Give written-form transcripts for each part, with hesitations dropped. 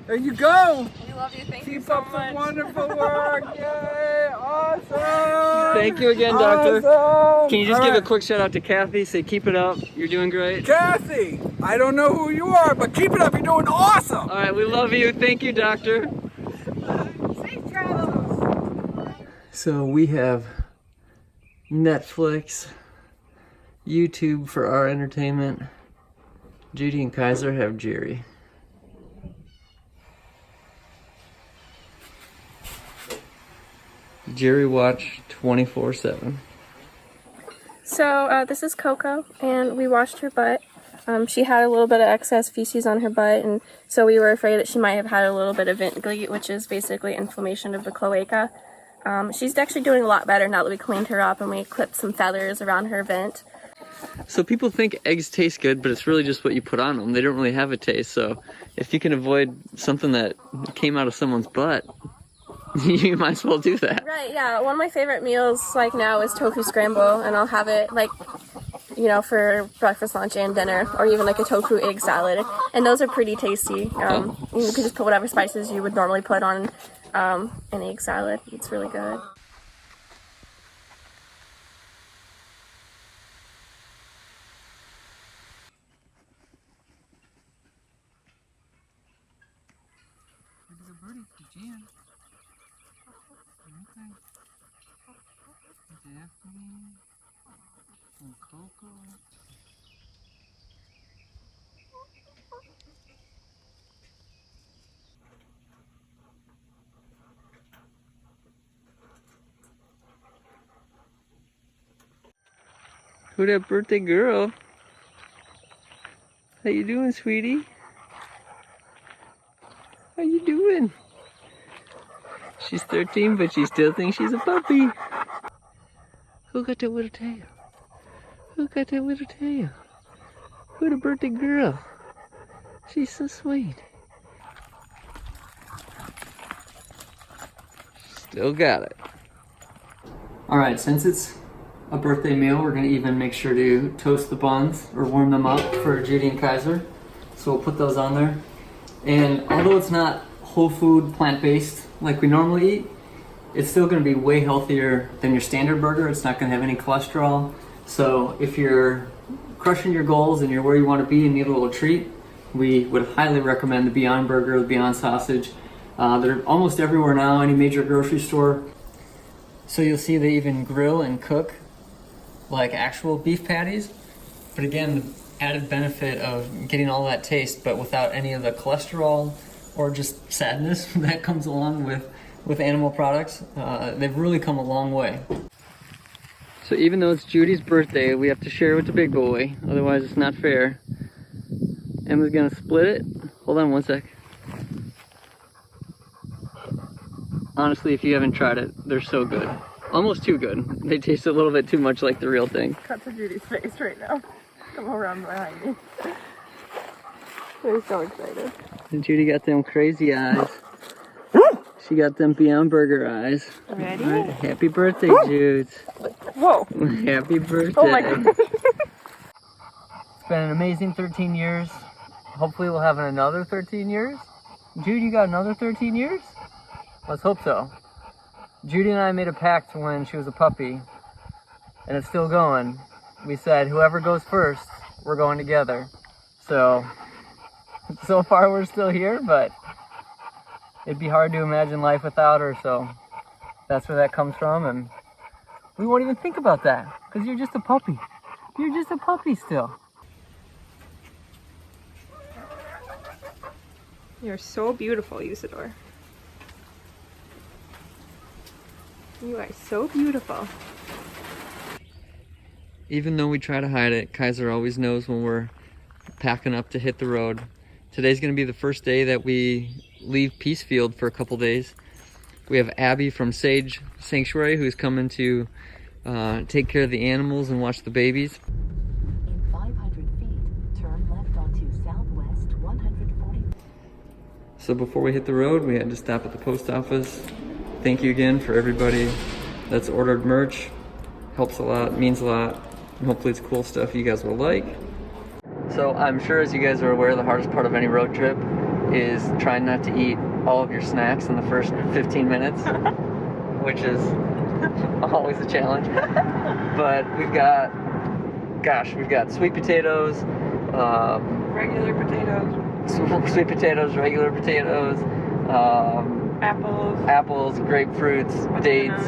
There you go. We love you. Thank you Keep so up much. the wonderful work. Yay. Awesome. Thank you again, Doctor. Awesome. Can you just All give a right. quick shout out to Kathy? Say keep it up. You're doing great. Kathy, I don't know who you are, but keep it up. You're doing awesome. All right, we love you. Thank you, Doctor. Safe travels. So we have Netflix, YouTube for our entertainment. Judy and Kaiser have Jerry. Jerry watch 24/7. So this is Coco, and we washed her butt. She had a little bit of excess feces on her butt, and so we were afraid that she might have had a little bit of vent glee, which is basically inflammation of the cloaca. She's actually doing a lot better now that we cleaned her up and we clipped some feathers around her vent. So people think eggs taste good, but it's really just what you put on them. They don't really have a taste. So if you can avoid something that came out of someone's butt, you might as well do that. Right, yeah. One of my favorite meals like now is tofu scramble, and I'll have it like, you know, for breakfast, lunch, and dinner, or even like a tofu egg salad. And those are pretty tasty. You can just put whatever spices you would normally put on an egg salad. It's really good. Who that birthday girl? How you doing, sweetie? How you doing? She's 13, but she still thinks she's a puppy. Who got that little tail? Who got that little tail? Who the birthday girl? She's so sweet. Still got it. Alright, since it's a birthday meal, we're gonna even make sure to toast the buns or warm them up for Judy and Kaiser. So we'll put those on there. And although it's not whole food, plant-based like we normally eat, it's still gonna be way healthier than your standard burger. It's not gonna have any cholesterol. So if you're crushing your goals and you're where you wanna be and need a little treat, we would highly recommend the Beyond Burger, the Beyond Sausage. They're almost everywhere now, any major grocery store. So you'll see they even grill and cook like actual beef patties. But again, the added benefit of getting all that taste, but without any of the cholesterol or just sadness that comes along with animal products. They've really come a long way. So even though it's Judy's birthday, we have to share with the big boy, otherwise it's not fair. Emma's gonna split it. Hold on one sec. Honestly, if you haven't tried it, they're so good. Almost too good. They taste a little bit too much like the real thing. Cut to Judy's face right now. Come around behind me. They're so excited. And Judy got them crazy eyes. She got them Beyond Burger eyes. Ready? All right, happy birthday, Jude. Whoa. Happy birthday. Oh my God. It's been an amazing 13 years. Hopefully we'll have another 13 years. Jude, you got another 13 years? Let's hope so. Judy and I made a pact when she was a puppy, and it's still going. We said, whoever goes first, we're going together. So far we're still here, but it'd be hard to imagine life without her, so that's where that comes from, and we won't even think about that, because you're just a puppy. You're just a puppy still. You're so beautiful, Usador. You are so beautiful. Even though we try to hide it, Kaiser always knows when we're packing up to hit the road. Today's gonna be the first day that we leave Peacefield for a couple days. We have Abby from Sage Sanctuary who's coming to take care of the animals and watch the babies. In 500 feet, turn left onto Southwest 140. So before we hit the road, we had to stop at the post office. Thank you again for everybody that's ordered merch. Helps a lot, means a lot, and hopefully it's cool stuff you guys will like. So I'm sure, as you guys are aware, the hardest part of any road trip is trying not to eat all of your snacks in the first 15 minutes, which is always a challenge. But we've got sweet potatoes, Regular potatoes, sweet potatoes, regular potatoes, apples, grapefruits, dates,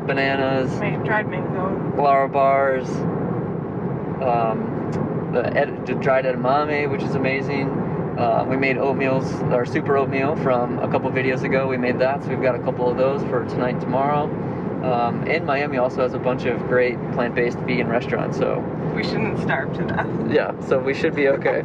bananas, dried mango, flour bars, the dried edamame, which is amazing. We made oatmeals, our super oatmeal from a couple videos ago. We made that, so we've got a couple of those for tonight and tomorrow. And Miami also has a bunch of great plant-based vegan restaurants, so we shouldn't starve to death. yeah, so we should be okay.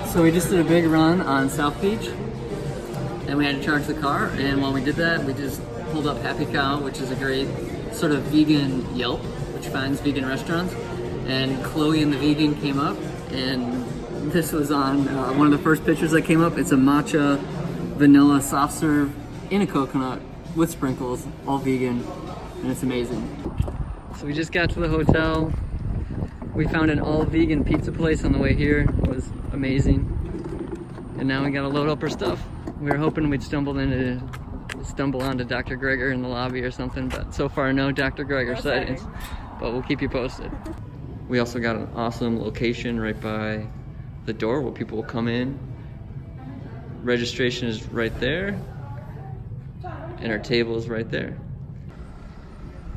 So we just did a big run on South Beach, and we had to charge the car, and while we did that, we just pulled up Happy Cow, which is a great sort of vegan Yelp, which finds vegan restaurants, and Chloe and the Vegan came up, and this was on one of the first pictures that came up. It's a matcha vanilla soft serve in a coconut with sprinkles, all vegan, and it's amazing. So we just got to the hotel. We found an all vegan pizza place on the way here. It was amazing. And now we gotta load up our stuff. We were hoping we'd stumble onto Dr. Gregor in the lobby or something, but so far no Dr. Gregor sightings. But we'll keep you posted. We also got an awesome location right by the door where people will come in. Registration is right there, and our table is right there.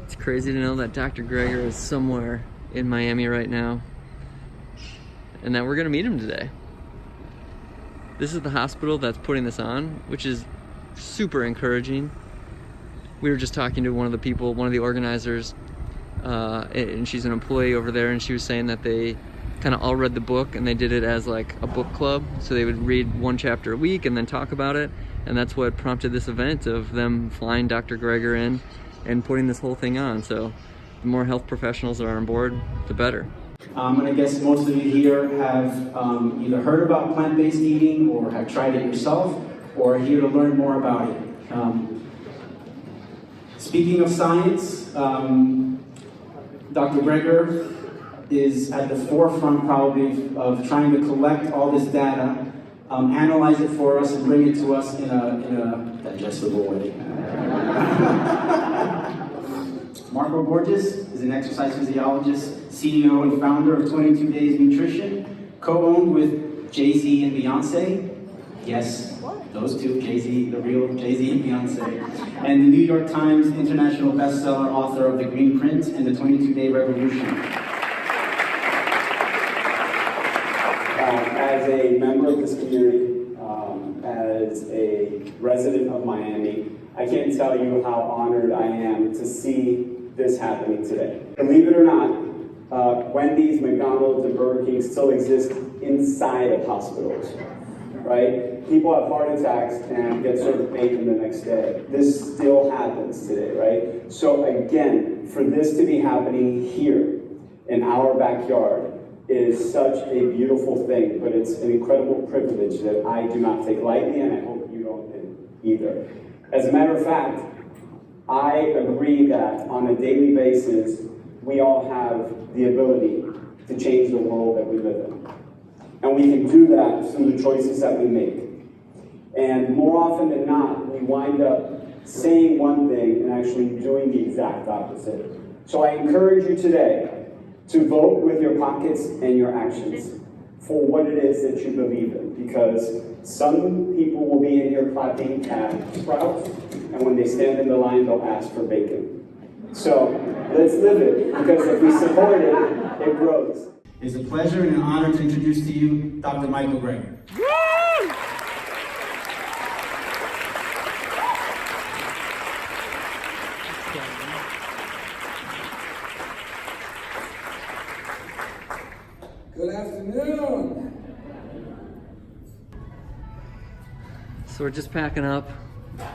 It's crazy to know that Dr. Gregor is somewhere in Miami right now, and that we're gonna meet him today. This is the hospital that's putting this on, which is super encouraging. We were just talking to one of the organizers, and she's an employee over there, and she was saying that they kind of all read the book, and they did it as like a book club, so they would read one chapter a week and then talk about it, and that's what prompted this event of them flying Dr. Gregor in and putting this whole thing on. So the more health professionals that are on board, the better. And I guess most of you here have either heard about plant-based eating or have tried it yourself or are here to learn more about it. Speaking of science, Dr. Gregor is at the forefront probably of trying to collect all this data, analyze it for us and bring it to us in a digestible way. Marco Borges is an exercise physiologist, CEO and founder of 22 Days Nutrition, co-owned with Jay-Z and Beyonce. Yes, those two, Jay-Z, the real Jay-Z and Beyonce. And the New York Times international bestseller author of The Green Print and the 22-Day Revolution. As a member of this community, as a resident of Miami, I can't tell you how honored I am to see this happening today. Believe it or not, Wendy's, McDonald's, and Burger King still exist inside of hospitals, right? People have heart attacks and get served bacon the next day. This still happens today, right? So again, for this to be happening here in our backyard is such a beautiful thing, but it's an incredible privilege that I do not take lightly, and I hope you don't either. As a matter of fact, I agree that on a daily basis, we all have the ability to change the world that we live in. And we can do that through the choices that we make. And more often than not, we wind up saying one thing and actually doing the exact opposite. So I encourage you today to vote with your pockets and your actions for what it is that you believe in, because some people will be in here clapping at sprouts, and when they stand in the line, they'll ask for bacon. So let's live it, because if we support it, it grows. It's a pleasure and an honor to introduce to you Dr. Michael Gregor. Good afternoon. So we're just packing up.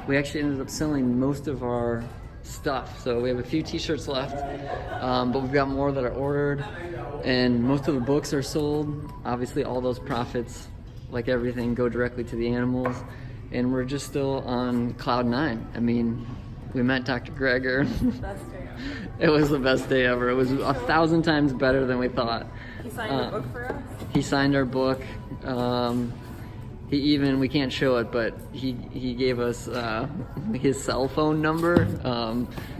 We actually ended up selling most of our stuff. So we have a few t-shirts left, but we've got more that are ordered, and most of the books are sold. Obviously all those profits, like everything, go directly to the animals, and we're just still on cloud 9. I mean, We met Dr. Greger. Best day ever. It was the best day ever. It was 1,000 times better than we thought. He signed a book for us. He signed our book. He even, we can't show it, but he gave us his cell phone number,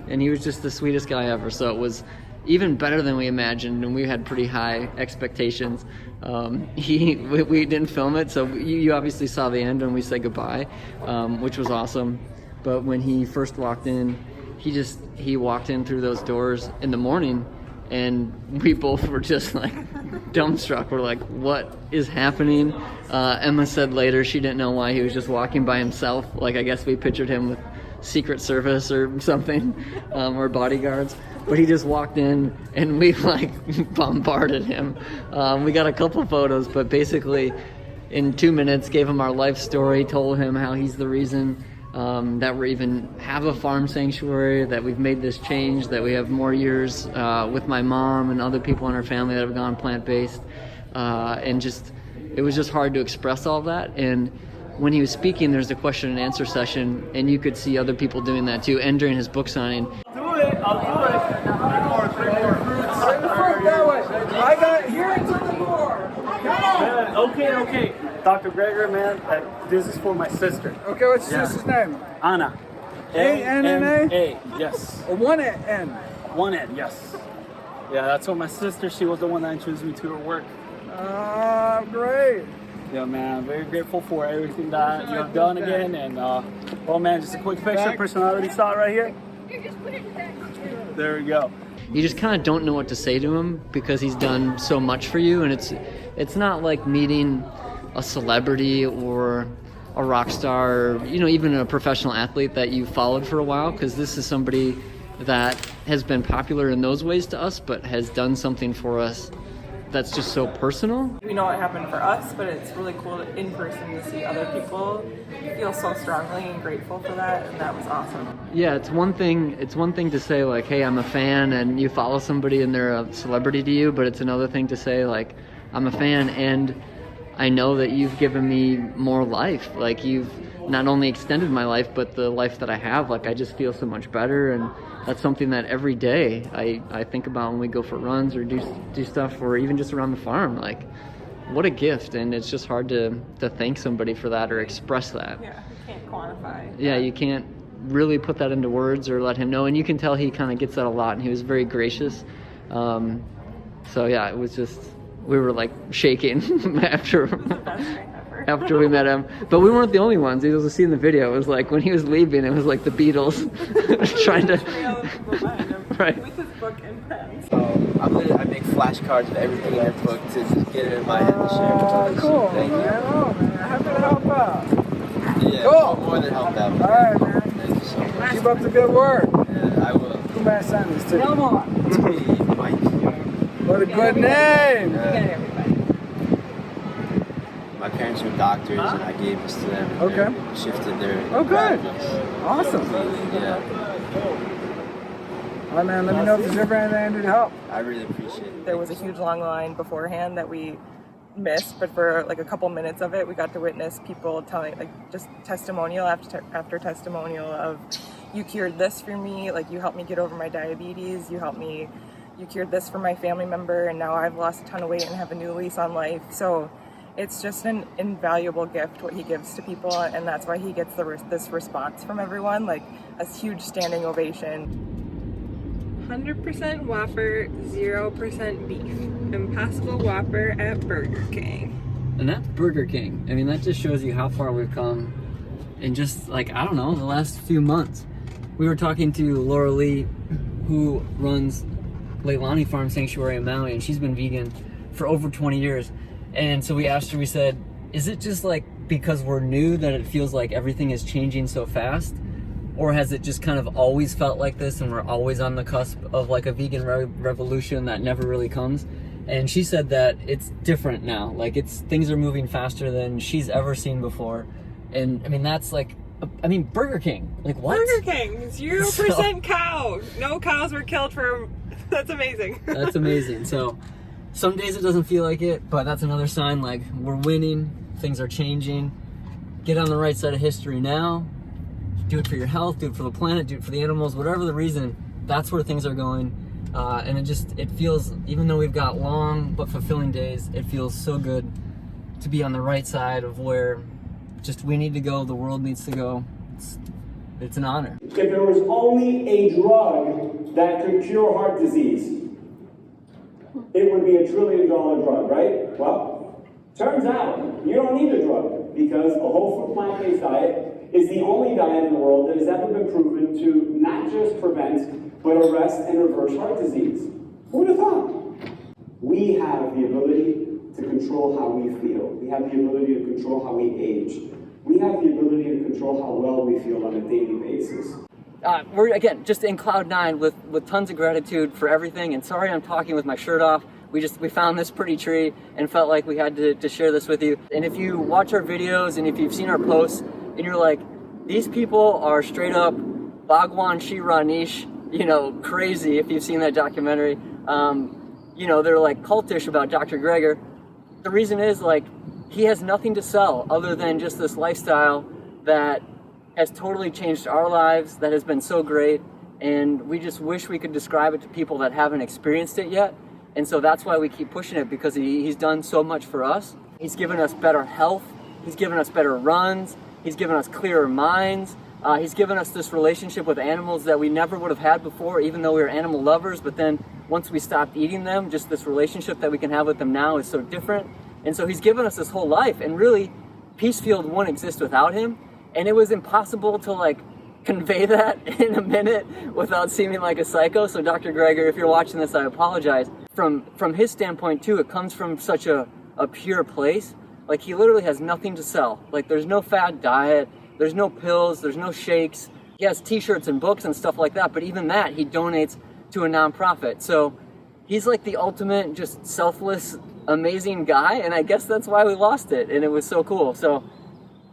and he was just the sweetest guy ever. So it was even better than we imagined, and we had pretty high expectations. We didn't film it, so you obviously saw the end when we said goodbye, which was awesome. But when he first walked in, he walked in through those doors in the morning, and we both were just like dumbstruck. We're like, what is happening? Emma said later she didn't know why he was just walking by himself. Like, I guess we pictured him with Secret Service or something, or bodyguards. But he just walked in, and we like bombarded him. We got a couple photos, but basically in 2 minutes gave him our life story, told him how he's the reason that we even have a farm sanctuary, that we've made this change, that we have more years with my mom and other people in our family that have gone plant-based, and just it was just hard to express all that. And when he was speaking, there's a question and answer session, and you could see other people doing that too, and during his book signing. I'll do it. That way. I got here to the door. Come on. Okay. Dr. Greger, man, this is for my sister. Okay, what's your sister's name? Anna. A-N-N-A? Yes. One N. One N, yes. Yeah, that's for my sister. She was the one that introduced me to her work. Great. Yeah, man, very grateful for everything that you have done again. And, oh, man, just a quick picture, personality shot right here. There we go. You just kind of don't know what to say to him because he's done so much for you, and it's not like meeting a celebrity or a rock star, or, even a professional athlete that you followed for a while, because this is somebody that has been popular in those ways to us, but has done something for us that's just so personal. We know what happened for us, but it's really cool in person to see other people feel so strongly and grateful for that, and that was awesome. Yeah, it's one thing to say like, hey, I'm a fan, and you follow somebody and they're a celebrity to you, but it's another thing to say like, I'm a fan and I know that you've given me more life. Like, you've not only extended my life, but the life that I have. Like, I just feel so much better, and that's something that every day I think about when we go for runs or do stuff, or even just around the farm. Like, what a gift, and it's just hard to thank somebody for that or express that. Yeah, you can't quantify. Yeah, you can't really put that into words or let him know, and you can tell he kind of gets that a lot, and he was very gracious. So yeah, it was just, we were like shaking after we met him. But we weren't the only ones. You will see in the video, it was like when he was leaving, it was like the Beatles trying to right. With his book and pen. I make flashcards of everything in your book to just get it in my head and share. Cool. Thank you. Man. Oh, man. Happy to help out. Yeah, Cool. more than help out. All right, man. Thank you so much. Keep up the good work. Yeah, I will. Who may I sign this to? Come on. Mike. What a good name. Yeah. My parents were doctors, and I gave this to them. And Okay. they shifted their Oh, good. practice. Awesome. Yeah, All right, man. Let me know if there's ever anything I need to help. I really appreciate it. There was a huge long line beforehand that we missed, but for like a couple minutes of it, we got to witness people telling, like, just testimonial after testimonial of, you cured this for me, like, you helped me get over my diabetes, you cured this for my family member, and now I've lost a ton of weight and have a new lease on life. So it's just an invaluable gift what he gives to people, and that's why he gets this response from everyone, like a huge standing ovation. 100% Whopper, 0% beef. Impossible Whopper at Burger King. And that's Burger King. I mean, that just shows you how far we've come in just, like, I don't know, the last few months. We were talking to Laura Lee, who runs Leilani Farm Sanctuary in Maui, and she's been vegan for over 20 years. And so we asked her, we said, is it just like because we're new that it feels like everything is changing so fast? Or has it just kind of always felt like this and we're always on the cusp of like a vegan revolution that never really comes? And she said that it's different now. Like, things are moving faster than she's ever seen before. And I mean, that's like, Burger King. Like, what? Burger King, 0% cow. No cows were killed for, that's amazing. That's amazing. So some days it doesn't feel like it, but that's another sign, like, we're winning, things are changing. Get on the right side of history now, do it for your health, do it for the planet, do it for the animals, whatever the reason, that's where things are going. And it feels, even though we've got long but fulfilling days, it feels so good to be on the right side of where just we need to go, the world needs to go. It's an honor. If there was only a drug that could cure heart disease, it would be $1 trillion drug, right? Well, turns out you don't need a drug because a whole food plant-based diet is the only diet in the world that has ever been proven to not just prevent, but arrest and reverse heart disease. Who would have thought? We have the ability to control how we feel. We have the ability to control how we age. We have the ability to control how well we feel on a daily basis. We're, again, just in cloud nine with tons of gratitude for everything. And sorry I'm talking with my shirt off. We found this pretty tree and felt like we had to share this with you. And if you watch our videos and if you've seen our posts and you're like, these people are straight up Bhagwan Shiranish, crazy, if you've seen that documentary. They're like cultish about Dr. Greger. The reason is, like, he has nothing to sell other than just this lifestyle that has totally changed our lives, that has been so great, and we just wish we could describe it to people that haven't experienced it yet. And so that's why we keep pushing it, because he's done so much for us. He's given us better health, he's given us better runs, he's given us clearer minds, he's given us this relationship with animals that we never would have had before, even though we were animal lovers. But then once we stopped eating them, just this relationship that we can have with them now is so different. And so he's given us this whole life, and really Peacefield wouldn't exist without him. And it was impossible to convey that in a minute without seeming like a psycho. So Dr. Greger, if you're watching this, I apologize. From his standpoint too, it comes from such a pure place. Like, he literally has nothing to sell. Like, there's no fad diet, there's no pills, there's no shakes. He has t-shirts and books and stuff like that, but even that he donates to a nonprofit. So he's like the ultimate just selfless, amazing guy, and I guess that's why we lost it, and it was so cool. So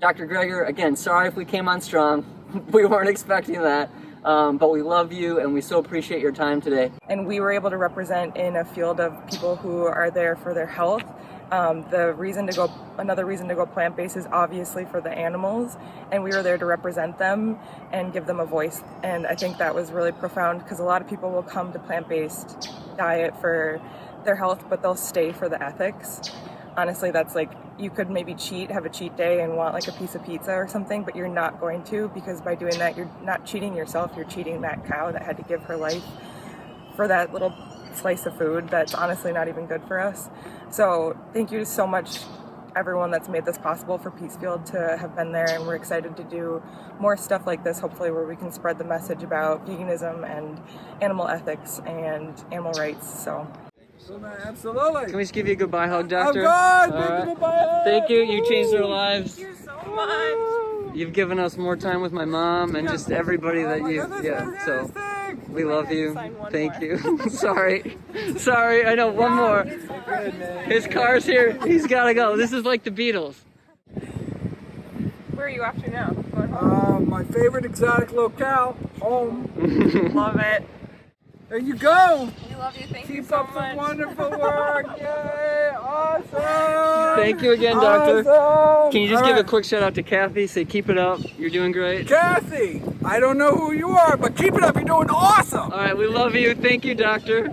Dr. Greger, again, sorry if we came on strong. We weren't expecting that, but we love you and we so appreciate your time today. And we were able to represent in a field of people who are there for their health. Another reason to go plant-based is obviously for the animals, and we were there to represent them and give them a voice. And I think that was really profound, because a lot of people will come to plant-based diet for their health, but they'll stay for the ethics. Honestly, that's like, you could maybe have a cheat day and want like a piece of pizza or something, but you're not going to, because by doing that, you're not cheating yourself, you're cheating that cow that had to give her life for that little slice of food that's honestly not even good for us. So thank you so much, everyone that's made this possible for Peacefield to have been there, and we're excited to do more stuff like this, hopefully, where we can spread the message about veganism and animal ethics and animal rights. So absolutely. Can we just give you a goodbye hug, Doctor? Oh God, goodbye. Thank you. You changed our lives. Thank you so much. You've given us more time with my mom and just everybody that so we love you. Thank you. Sorry. I know, one more. His car's here. He's gotta go. This is like the Beatles. Where are you after now? Going home? My favorite exotic locale, home. Love it. There you go. We love you. Thank you Keep so up much. the wonderful work. Yay, awesome. Thank you again, Doctor. Awesome. Can you just All give right. a quick shout out to Kathy? Say, keep it up. You're doing great. Kathy, I don't know who you are, but keep it up. You're doing awesome. All right, we love you. Thank you, Doctor.